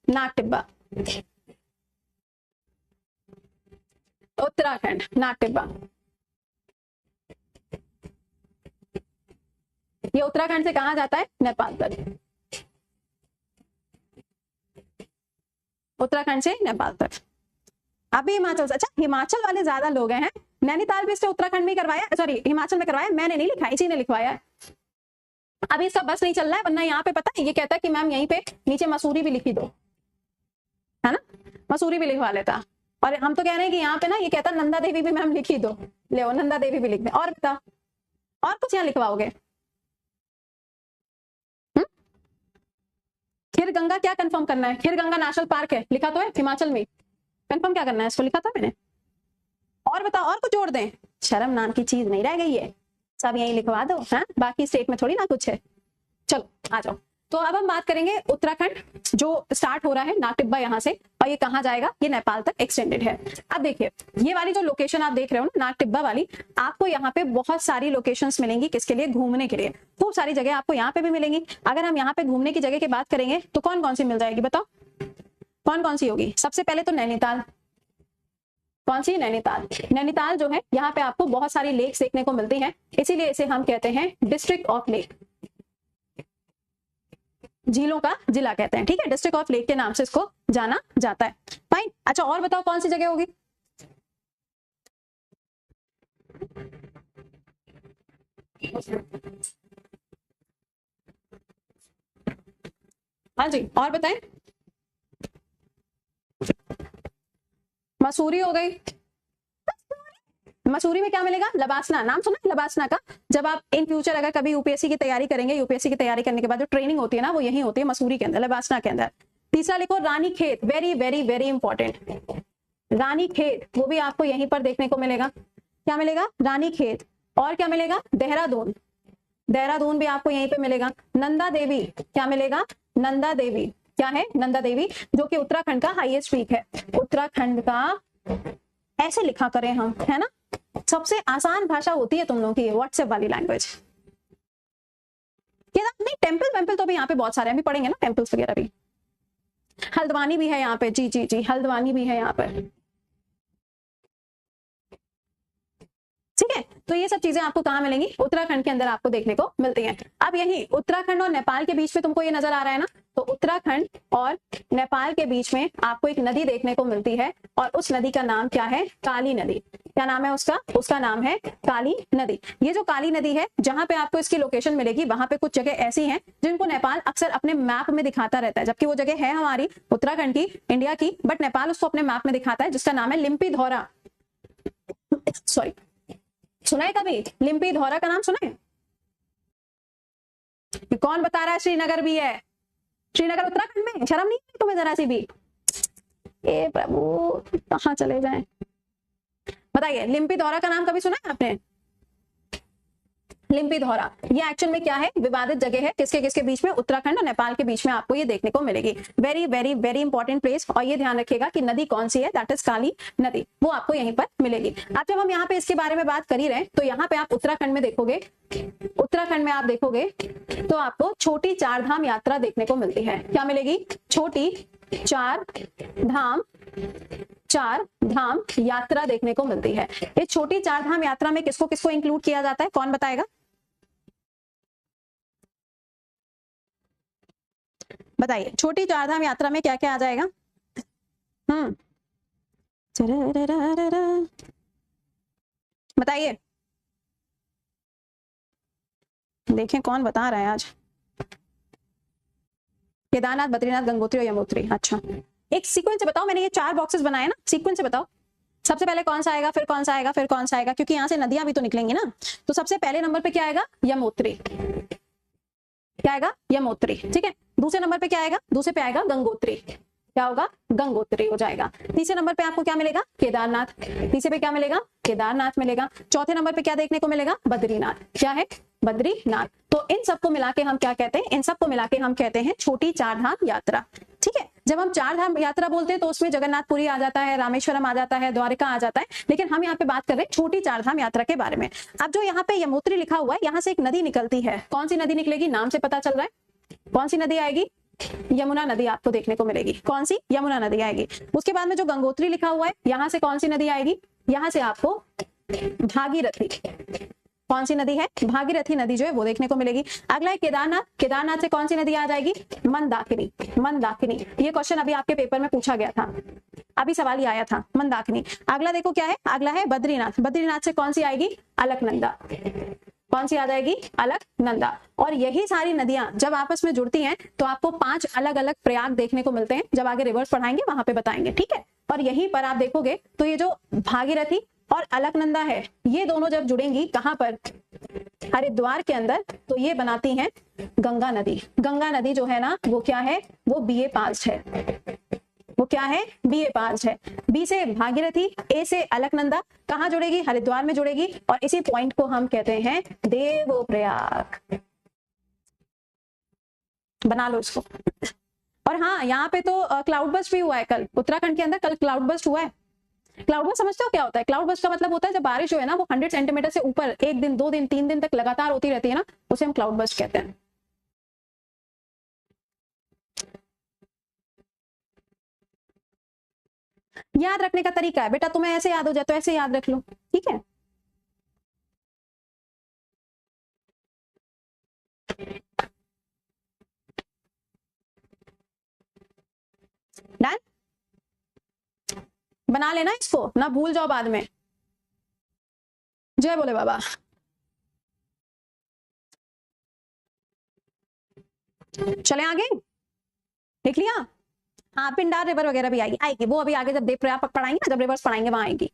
नाग टिब्बा, उत्तराखंड नाग टिब्बा, ये उत्तराखंड से कहां जाता है? नेपाल तक, उत्तराखंड से नेपाल तक। अभी हिमाचल से, अच्छा हिमाचल वाले ज्यादा लोग हैं, नैनीताल भी इसने उत्तराखंड में करवाया, सॉरी हिमाचल में करवाया, मैंने नहीं लिखा, इसी ने लिखवाया। अभी इसका बस नहीं चल रहा है, वरना यहाँ पे पता है ये कहता है कि मैम यहीं पे नीचे मसूरी भी लिखी दो, है ना, मसूरी भी लिखवा लेता। और हम तो कह रहे हैं कि यहाँ पे ना ये कहता नंदा देवी भी मैम लिखी दो, ले नंदा देवी भी लिख दे। और बता, और कुछ यहाँ लिखवाओगे? खीर गंगा क्या कंफर्म करना है? खीर गंगा नेशनल पार्क है, लिखा तो है हिमाचल में, कंफर्म क्या करना है? इसको लिखा था मैंने। और बताओ, और कुछ जोड़ दें? शर्म नाम की चीज नहीं रह गई है, सब यही लिखवा दो। हाँ, बाकी स्टेट में थोड़ी ना कुछ है। चलो आ जाओ। तो अब हम बात करेंगे उत्तराखंड, जो स्टार्ट हो रहा है नाग टिब्बा यहाँ से, और ये कहाँ जाएगा? ये नेपाल तक एक्सटेंडेड है। अब देखिए ये वाली जो लोकेशन आप देख रहे हो ना नाग टिब्बा वाली, आपको यहाँ पे बहुत सारी लोकेशंस मिलेंगी। किसके लिए? घूमने के लिए। खूब सारी जगह आपको यहाँ पे भी मिलेंगी। अगर हम यहाँ पे घूमने की जगह की बात करेंगे तो कौन कौन सी मिल जाएगी बताओ? कौन कौन सी होगी? सबसे पहले तो नैनीताल। कौन सी? नैनीताल। नैनीताल जो है यहाँ पे आपको बहुत सारी लेक्स देखने को मिलती हैं, इसीलिए इसे हम कहते हैं डिस्ट्रिक्ट ऑफ लेक, झीलों का जिला कहते हैं। ठीक है, डिस्ट्रिक्ट ऑफ लेक के नाम से इसको जाना जाता है। फाइन। अच्छा और बताओ कौन सी जगह होगी? हाँ जी, और बताएं। मसूरी हो गई। मसूरी में क्या मिलेगा? लबासना। नाम सुना लबासना का? जब आप इन फ्यूचर अगर कभी यूपीएससी की तैयारी करेंगे, यूपीएससी की तैयारी करने के बाद जो ट्रेनिंग होती है ना, वो यही होती है मसूरी के अंदर, लबासना के अंदर। तीसरा लिखो रानी खेत, वेरी वेरी वेरी इंपॉर्टेंट। रानी खेत वो भी आपको यहीं पर देखने को मिलेगा। क्या मिलेगा? रानी खेत। और क्या मिलेगा? देहरादून। देहरादून भी आपको यहीं पे मिलेगा। नंदा देवी, क्या मिलेगा? नंदा देवी। क्या है? नंदा देवी, जो कि उत्तराखंड का हाईएस्ट पीक है। उत्तराखंड का ऐसे लिखा करें हम, है ना, सबसे आसान भाषा होती है तुम लोगों की व्हाट्सएप वाली लैंग्वेज। नहीं, टेम्पल वेम्पल तो भी यहाँ पे बहुत सारे, अभी पढ़ेंगे ना टेम्पल्स वगैरह भी। हल्द्वानी भी है यहाँ पे, जी जी जी, हल्द्वानी भी है यहाँ पर। ठीक है, तो ये सब चीजें आपको कहाँ मिलेंगी? उत्तराखंड के अंदर आपको देखने को मिलती हैं। अब यही उत्तराखंड और नेपाल के बीच में तुमको ये नजर आ रहा है ना, तो उत्तराखंड और नेपाल के बीच में आपको एक नदी देखने को मिलती है, और उस नदी का नाम क्या है? काली नदी। क्या नाम है उसका? उसका नाम है काली नदी। ये जो काली नदी है, जहां पे आपको इसकी लोकेशन मिलेगी, वहां पे कुछ जगह ऐसी हैं जिनको नेपाल अक्सर अपने मैप में दिखाता रहता है, जबकि वो जगह है हमारी उत्तराखंड की, इंडिया की, बट नेपाल उसको अपने मैप में दिखाता है, जिसका नाम है लिम्पी धौरा। सॉरी, सुना है कभी लिम्पी धौरा का नाम? सुना है? कौन बता रहा है? श्रीनगर भी है। श्रीनगर उत्तराखंड में? शर्म नहीं है तुम्हें जरा सी भी? ए प्रभु, कहां चले जाएं? बताइए, लिम्पी धौरा का नाम कभी सुना है आपने? लिम्पी धौरा ये एक्चुअल में क्या है? विवादित जगह है। किसके किसके बीच में? उत्तराखंड और नेपाल के बीच में आपको ये देखने को मिलेगी। Very very very important place. और ये ध्यान रखिएगा कि नदी कौन सी है, दैट इज काली नदी, वो आपको यहीं पर मिलेगी। अब जब हम यहाँ पे इसके बारे में बात कर ही रहे हैं, तो यहाँ पे आप उत्तराखंड में देखोगे, उत्तराखंड में आप देखोगे तो आपको छोटी चार धाम यात्रा देखने को मिलती है। क्या मिलेगी? छोटी चार धाम यात्रा देखने को मिलती है। इस छोटी चार धाम यात्रा में किसको किसको इंक्लूड किया जाता है? कौन बताएगा? बताइए, छोटी चार धाम यात्रा में क्या क्या आ जाएगा? बताइए, देखें कौन बता रहा है आज। केदारनाथ, बद्रीनाथ, गंगोत्री और यमुनोत्री। अच्छा, एक सीक्वेंस से बताओ। मैंने ये 4 बॉक्सेस बनाए ना, सीक्वेंस से बताओ। सबसे पहले कौन सा आएगा, फिर कौन सा आएगा, फिर कौन सा आएगा, क्योंकि यहाँ से नदियां भी तो निकलेंगी ना। तो सबसे पहले नंबर पे क्या आएगा? यमुनोत्री। क्या आएगा? यमुनोत्री। ठीक है, दूसरे नंबर पे क्या आएगा? दूसरे पे आएगा गंगोत्री। क्या होगा? गंगोत्री हो जाएगा। तीसरे नंबर पे आपको क्या मिलेगा? केदारनाथ। तीसरे पे क्या मिलेगा? केदारनाथ मिलेगा। चौथे नंबर पे क्या देखने को मिलेगा? बद्रीनाथ। क्या है? बद्रीनाथ। तो इन सबको मिला के हम क्या कहते हैं? इन सबको मिला के हम कहते हैं छोटी चार धाम यात्रा। ठीक है, जब हम चार धाम यात्रा बोलते हैं तो उसमें जगन्नाथपुरी आ जाता है, रामेश्वरम आ जाता है, द्वारिका आ जाता है, लेकिन हम यहाँ पे बात कर रहे हैं छोटी चार धाम यात्रा के बारे में। अब जो यहाँ पे यमुनोत्री लिखा हुआ है, यहाँ से एक नदी निकलती है। कौन सी नदी निकलेगी? नाम से पता चल रहा है। कौन सी नदी आएगी? यमुना नदी आपको देखने को मिलेगी। कौन सी? यमुना नदी आएगी। उसके बाद में जो गंगोत्री लिखा हुआ है, यहां से कौन सी नदी आएगी? यहां से आपको भागीरथी, कौन सी नदी है? भागीरथी नदी जो है वो देखने को मिलेगी। अगला है केदारनाथ, केदारनाथ से कौन सी नदी आ जाएगी? मंदाकिनी, मंदाकिनी। ये क्वेश्चन अभी आपके पेपर में पूछा गया था, अभी सवाल ही आया था, मंदाकिनी। अगला देखो क्या है, अगला है बद्रीनाथ, बद्रीनाथ से कौन सी आएगी? अलकनंदा, कौन सी आ जाएगी? अलकनंदा। और यही सारी नदियां जब आपस में जुड़ती हैं तो आपको 5 अलग अलग प्रयाग देखने को मिलते हैं, जब आगे रिवर्स पढ़ाएंगे वहां पे बताएंगे, ठीक है। और यहीं पर आप देखोगे तो ये जो भागीरथी और अलकनंदा है, ये दोनों जब जुड़ेंगी कहां पर? हरिद्वार के अंदर, तो ये बनाती हैं गंगा नदी। गंगा नदी जो है ना वो क्या है? वो BA पास है, वो क्या है? BA पास है। B से भागीरथी, A से अलकनंदा, कहां जुड़ेगी? हरिद्वार में जुड़ेगी। और इसी पॉइंट को हम कहते हैं देवप्रयाग, बना लो इसको। और हाँ, यहाँ पे तो क्लाउड बस्ट भी हुआ है कल, उत्तराखंड के अंदर कल क्लाउड बस्ट हुआ है। क्लाउड बस्ट समझते हो क्या होता है? क्लाउड बस्ट का मतलब होता है जब बारिश जो है ना वो 100 सेंटीमीटर से ऊपर 1 दिन 2 दिन 3 दिन तक लगातार होती रहती है ना, उसे हम क्लाउड बस्ट कहते हैं। याद रखने का तरीका है बेटा, तुम्हें ऐसे याद हो जाए तो ऐसे याद रख लो, ठीक है। डन, बना लेना इसको, ना भूल जाओ बाद में। जय बोले बाबा। चले आगे, देख लिया? हाँ, पिंडार रिवर वगैरह भी आएगी, आएगी वो अभी आगे जब देवप्रयाग पढ़ाएंगे ना, जब रिवर्स पढ़ाएंगे वहां आएगी।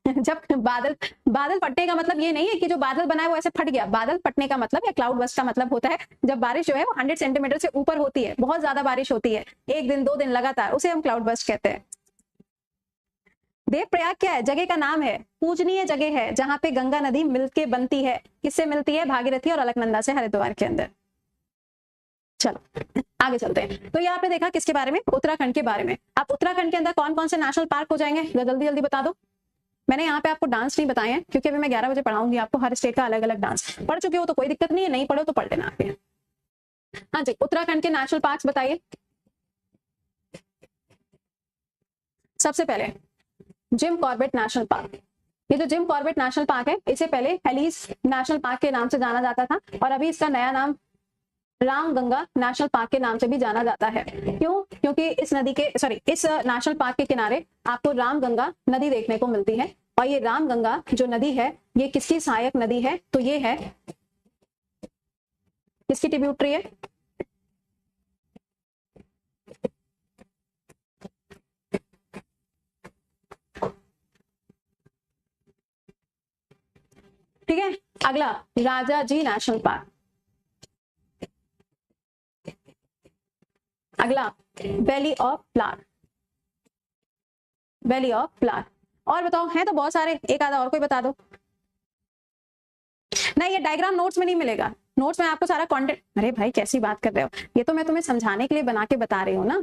जब बादल बादल फटने का मतलब ये नहीं है कि जो बादल बना है वो ऐसे फट गया। बादल फटने का मतलब या क्लाउड बस्ट का मतलब होता है जब बारिश जो है वो 100 सेंटीमीटर से ऊपर होती है, बहुत ज्यादा बारिश होती है, 1 दिन 2 दिन लगातार, उसे हम क्लाउड बस्ट कहते हैं। देवप्रयाग क्या है? जगह का नाम है, पूजनीय जगह है जहां पे गंगा नदी मिलके बनती है। किससे मिलती है? भागीरथी और अलकनंदा से, हरिद्वार के अंदर। चलो आगे चलते हैं। तो ये आपने देखा किसके बारे में? उत्तराखंड के बारे में। अब उत्तराखंड के अंदर कौन कौन से नेशनल पार्क हो जाएंगे, जल्दी जल्दी बता दो। मैंने यहाँ पे आपको डांस नहीं बताए हैं क्योंकि अभी मैं 11 बजे पढ़ाऊंगी आपको, हर स्टेट का अलग अलग डांस। पढ़ चुके हो तो कोई दिक्कत नहीं है, नहीं पढ़ो तो पढ़ लेना आपके। हाँ जी, उत्तराखंड के नेशनल पार्क बताइए। सबसे पहले जिम कॉर्बेट नेशनल पार्क। ये जो जिम कॉर्बेट नेशनल पार्क है, इसे पहले हेलीज नेशनल पार्क के नाम से जाना जाता था और अभी इसका नया नाम रामगंगा नेशनल पार्क के नाम से भी जाना जाता है। क्यों? क्योंकि इस नेशनल पार्क के किनारे आपको रामगंगा नदी देखने को मिलती है। और ये रामगंगा जो नदी है ये किसकी सहायक नदी है? तो ये है, किसकी ट्रिब्यूटरी है? ठीक है। अगला राजाजी नेशनल पार्क। अगला valley of flower, valley of flower. और बताओ, है तो बहुत सारे, एक आधा और कोई बता दो। नहीं, ये डायग्राम नोट्स में नहीं मिलेगा, नोट्स में आपको सारा कंटेंट। अरे भाई कैसी बात कर रहे हो, ये तो मैं तुम्हें समझाने के लिए बना के बता रही हूँ ना।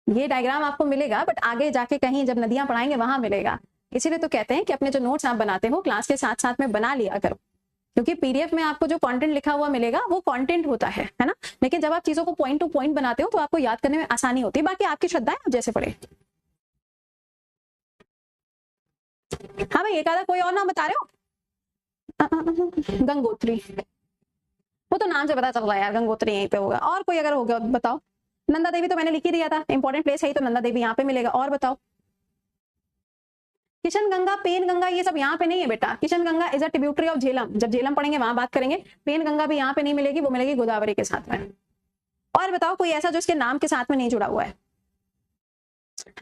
ये डायग्राम आपको मिलेगा बट आगे जाके कहीं जब नदियां पढ़ाएंगे वहां मिलेगा। इसीलिए तो कहते हैं कि अपने जो नोट्स आप बनाते हो क्लास के साथ साथ में बना लिया करो, क्योंकि पीडीएफ में आपको जो कंटेंट लिखा हुआ मिलेगा वो कंटेंट होता है ना। लेकिन जब आप चीजों को पॉइंट टू पॉइंट बनाते हो तो आपको याद करने में आसानी होती है। बाकी आपकी श्रद्धा है, आप जैसे पढ़े। हाँ भाई, एक आधा कोई और नाम बता रहे हो? गंगोत्री, वो तो नाम से पता चल रहा है यार, गंगोत्री यहीं पे होगा। और कोई अगर होगा बताओ। नंदा देवी तो मैंने लिख ही दिया था, इंपॉर्टेंट प्लेस है ही तो नंदा देवी यहाँ पे मिलेगा। और बताओ। किशन गंगा, पेन गंगा, ये सब यहाँ पे नहीं है बेटा। Kishan Ganga is a tributary of Jhelum, जब झेलम पढ़ेंगे वहां बात करेंगे। पेन गंगा भी यहाँ पे नहीं मिलेगी, वो मिलेगी गोदावरी के साथ में। और बताओ कोई ऐसा जो इसके नाम के साथ में नहीं जुड़ा हुआ है।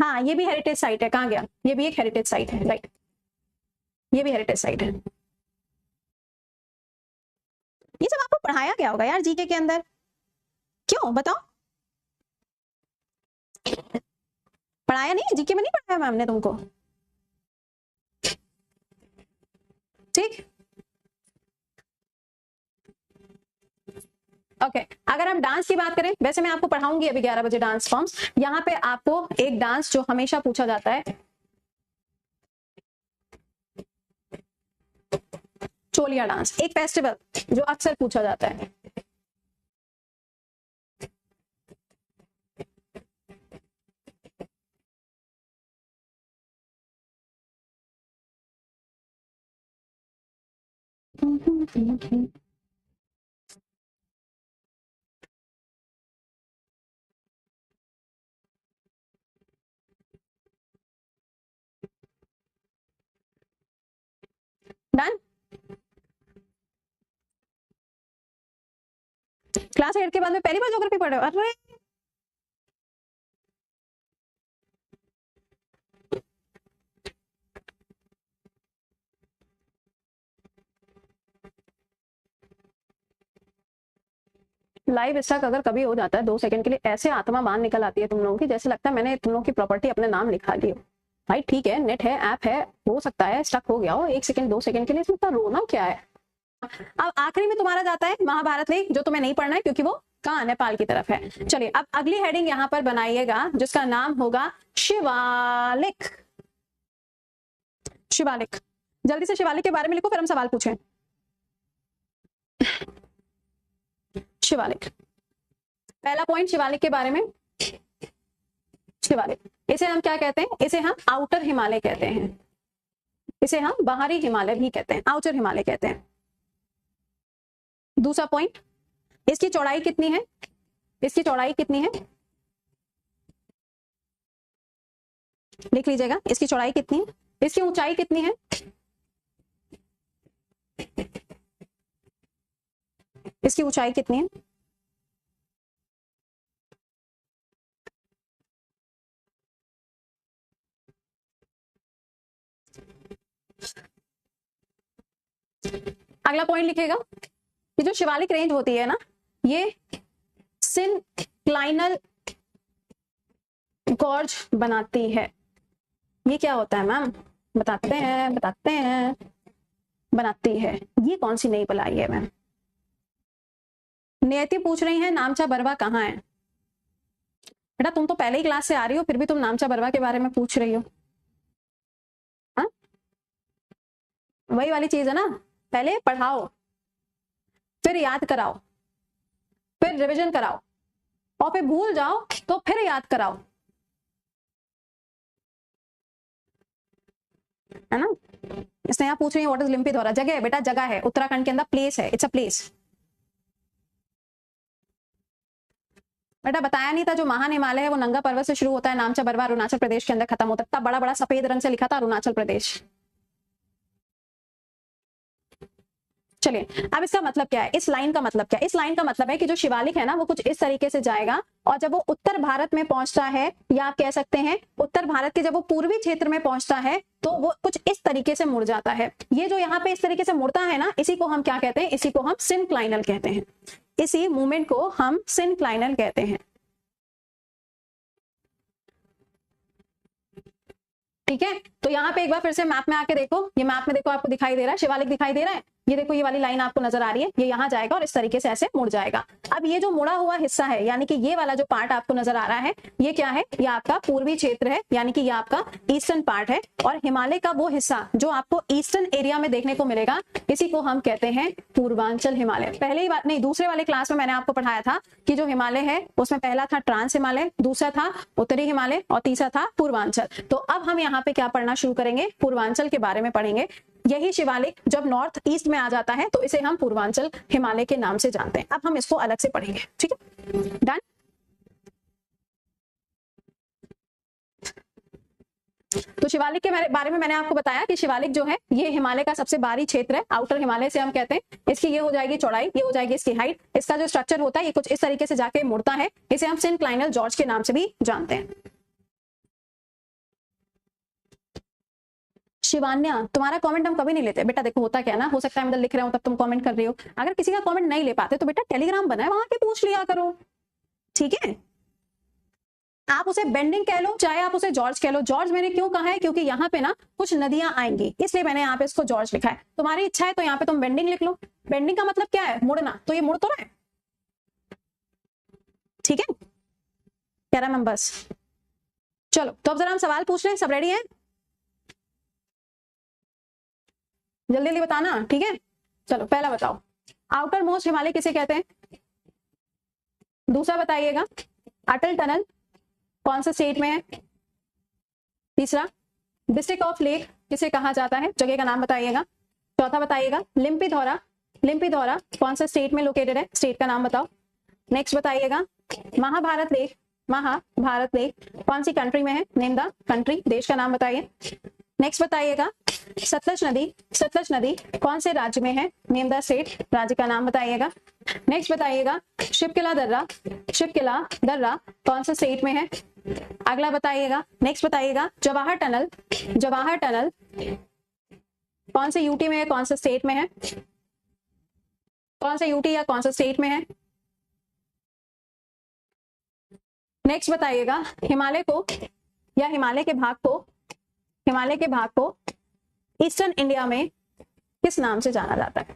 हाँ, ये भी हेरिटेज साइट है। कहाँ गया? ये भी एक हेरिटेज साइट है, राइट, ये भी हेरिटेज साइट है। ये सब आपको पढ़ाया गया होगा यार जीके के अंदर, क्यों बताओ? पढ़ाया नहीं? जीके में नहीं पढ़ाया मैम ने तुमको? ठीक, ओके। अगर हम डांस की बात करें, वैसे मैं आपको पढ़ाऊंगी अभी 11 बजे डांस फॉर्म्स। यहाँ पे आपको एक डांस जो हमेशा पूछा जाता है, चोलिया डांस, एक फेस्टिवल जो अक्सर पूछा जाता है। डन। क्लास 8 के बाद में पहली बार ज्योग्राफी पढ़ रहे हो? अरे लाइव स्टक अगर कभी हो जाता है 2 सेकंड के लिए, ऐसे आत्मा बाहर निकल आती है तुम लोगों की, जैसे लगता है मैंने तुम लोगों की प्रॉपर्टी अपने नाम लिखा ली हो। भाई ठीक है, नेट है, ऐप है, हो सकता है स्टक हो गया हो 1 सेकंड 2 सेकंड के लिए, इसमें इतना रोना क्या है। अब आखिरी में तुम्हारा जाता है महाभारत लेख, जो तुम्हें नहीं पढ़ना है क्योंकि वो कहाँ, नेपाल की तरफ है। चलिए अब अगली हेडिंग यहाँ पर बनाइएगा जिसका नाम होगा शिवालिक। शिवालिक, जल्दी से शिवालिक के बारे में लिखो, फिर हम सवाल पूछें। शिवालिक, पहला पॉइंट शिवालिक के बारे में। शिवालिक, इसे हम क्या कहते हैं? इसे हम आउटर हिमालय कहते हैं, इसे हम बाहरी हिमालय भी कहते हैं, आउटर हिमालय कहते हैं। दूसरा पॉइंट, इसकी चौड़ाई कितनी है? इसकी चौड़ाई कितनी है? लिख लीजिएगा, इसकी चौड़ाई कितनी है? इसकी ऊंचाई कितनी है? इसकी ऊंचाई कितनी है? अगला पॉइंट लिखेगा कि जो शिवालिक रेंज होती है ना, ये सिनक्लाइनल गॉर्ज बनाती है। ये क्या होता है मैम? बताते हैं बनाती है। ये कौन सी नई बलाई है मैम? नियति पूछ रही है नामचा बरवा कहाँ है? बेटा तुम तो पहले ही क्लास से आ रही हो, फिर भी तुम नामचा बरवा के बारे में पूछ रही हो। हाँ, वही वाली चीज है ना, पहले पढ़ाओ, फिर याद कराओ, फिर रिवीजन कराओ, और फिर भूल जाओ तो फिर याद कराओ, है ना। इसने यहाँ पूछ रही है व्हाट इज लिम्पी धौरा? जगह है बेटा, जगह है, उत्तराखंड के अंदर प्लेस है, इट्स अ प्लेस। बेटा बताया नहीं था, जो महान हिमालय है वो नंगा पर्वत से शुरू होता है, नामचा बरवा अरुणाचल प्रदेश के अंदर खत्म होता है। इतना बड़ा बड़ा सफेद रंग से लिखा था अरुणाचल प्रदेश। चलिए अब इसका मतलब क्या है, इस लाइन का मतलब क्या है? इस लाइन का मतलब है कि जो शिवालिक है ना, वो कुछ इस तरीके से जाएगा, और जब वो उत्तर भारत में पहुंचता है, या आप कह सकते हैं उत्तर भारत के जब वो पूर्वी क्षेत्र में पहुंचता है, तो वो कुछ इस तरीके से मुड़ जाता है। ये जो यहाँ पे इस तरीके से मुड़ता है ना, इसी को हम क्या कहते हैं? इसी को हम सिनक्लाइनल कहते हैं। इसी मूवमेंट को हम सिनक्लाइनल कहते हैं। ठीक है, तो यहाँ पे एक बार फिर से मैप में आके देखो, ये मैप में देखो, आपको दिखाई दे रहा है शिवालिक, दिखाई दे रहा है। ये देखो, ये वाली लाइन आपको नजर आ रही है, ये यहाँ जाएगा और इस तरीके से ऐसे मुड़ जाएगा। अब ये जो मुड़ा हुआ हिस्सा है, यानी कि ये वाला जो पार्ट आपको नजर आ रहा है, ये क्या है? ये आपका पूर्वी क्षेत्र है, यानी कि ये आपका ईस्टर्न पार्ट है। और हिमालय का वो हिस्सा जो आपको ईस्टर्न एरिया में देखने को मिलेगा, इसी को हम कहते हैं पूर्वांचल हिमालय। पहले ही बात नहीं, दूसरे वाले क्लास में मैंने आपको पढ़ाया था कि जो हिमालय है उसमें पहला था ट्रांस हिमालय, दूसरा था उत्तरी हिमालय, और तीसरा था पूर्वांचल। तो अब हम यहाँ पे क्या पढ़ना शुरू करेंगे? पूर्वांचल के बारे में पढ़ेंगे। यही शिवालिक जब नॉर्थ ईस्ट में आ जाता है तो इसे हम पूर्वांचल हिमालय के नाम से जानते हैं। अब हम इसको अलग से पढ़ेंगे, ठीक है? डन। तो शिवालिक के बारे में मैंने आपको बताया कि शिवालिक जो है ये हिमालय का सबसे बाहरी क्षेत्र है, आउटर हिमालय से हम कहते हैं। इसकी ये हो जाएगी चौड़ाई, ये हो जाएगी इसकी हाइट। इसका जो स्ट्रक्चर होता है ये कुछ इस तरीके से जाके मुड़ता है, इसे हम सिनक्लाइनल जॉर्ज के नाम से भी जानते हैं। शिवान्या, तुम्हारा कमेंट हम कभी नहीं लेते बेटा। देखो होता क्या है ना, हो सकता है मैं लिख रहा हूं तब तुम कमेंट कर रही हो। अगर किसी का कमेंट नहीं ले पाते तो बेटा टेलीग्राम बना है, वहां के पूछ लिया करो, ठीक है? आप उसे बेंडिंग कह लो, चाहे आप उसे जॉर्ज कह लो। जॉर्ज मैंने क्यों कहा है? क्योंकि यहाँ पे ना कुछ नदियां आएंगी, इसलिए मैंने यहाँ पे इसको जॉर्ज लिखा है। तुम्हारी इच्छा है तो यहाँ पे तुम बेंडिंग लिख लो। बेंडिंग का मतलब क्या है? मुड़ना। तो ये मुड़ तो रहा है, ठीक है? कह रहा मैं बस। चलो तो अब जरा हम सवाल पूछ रहे हैं, सब रेडी है? जल्दी जल्दी बताना, ठीक है? चलो पहला बताओ, आउटर मोस्ट हिमालय किसे कहते हैं? दूसरा बताइएगा, अटल टनल कौन से स्टेट में है? तीसरा, डिस्ट्रिक्ट ऑफ लेक किसे कहा जाता है? जगह का नाम बताइएगा। चौथा बताइएगा, लिम्पी धौरा लिम्पिधौरा कौन से स्टेट में लोकेटेड है, स्टेट का नाम बताओ। नेक्स्ट बताइएगा महाभारत लेक, महाभारत लेक कौन सी कंट्री में है, नेम द कंट्री, देश का नाम बताइए। नेक्स्ट बताइएगा सतलज नदी कौन से राज्य में है, नेम द स्टेट, राज्य का नाम बताइएगा। नेक्स्ट बताइएगा शिवकिला दर्रा कौन से स्टेट में है, अगला बताइएगा। नेक्स्ट बताइएगा जवाहर टनल कौन से यूटी में है, कौन से स्टेट में है, कौन से यूटी या कौन से स्टेट में है। नेक्स्ट बताइएगा हिमालय के भाग को ईस्टर्न इंडिया में किस नाम से जाना जाता है।